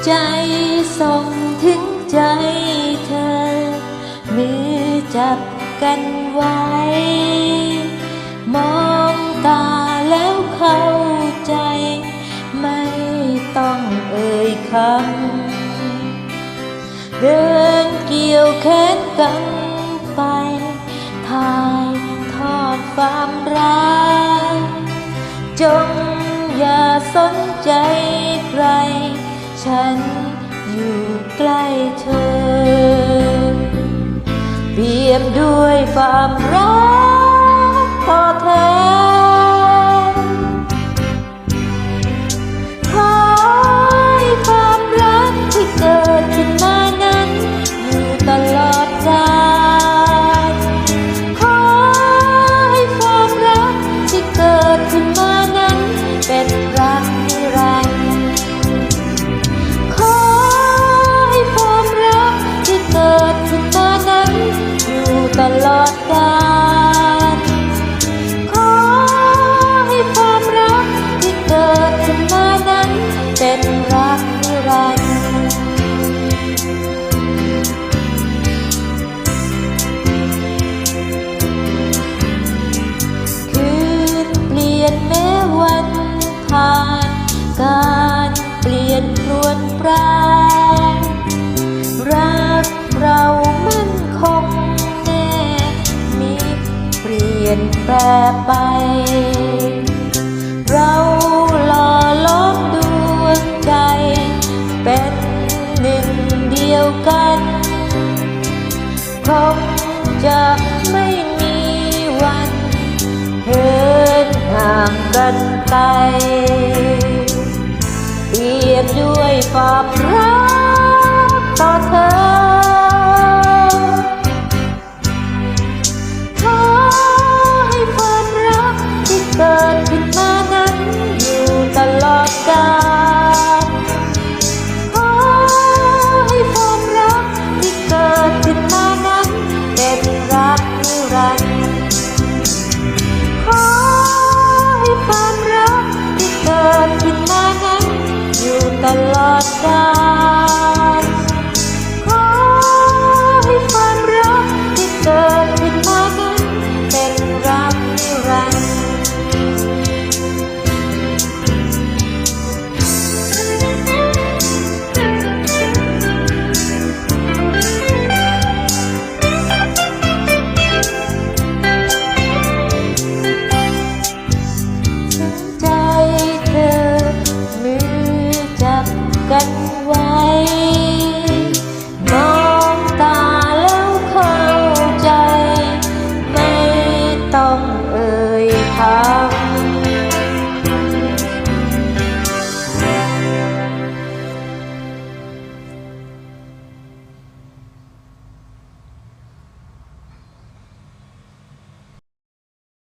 ใจส่งถึงใจเธอมือจับกันไว้มองตาแล้วเข้าใจไม่ต้องเอ่ยคำเดินเกี่ยวแขนกันไปถ่ายทอดความรักจงอย่าสนใจใครฉันอยู่ใกล้เธอเปี่ยมด้วยความรักต่อเธอขอให้ความรักที่เกิดขึ้นมานั้นอยู่ตลอดกาลขอให้ความรักที่เกิดขึ้นมานั้นเป็นรักนิรันดร์ตลอดกาลขอให้ความรักที่เกิดขึ้นมานั้นเป็นรักนิรันดร์คืนเปลี่ยนแม้วันผ่านการเปลี่ยนปรวนแปรรักเรามั่นคงเปลี่ยนแปรไปเราหล่อล้อมดวงใจเป็นหนึ่งเดียวกันคงจะไม่มีวันเหินห่างกันไปเปลี่ยนด้วยความ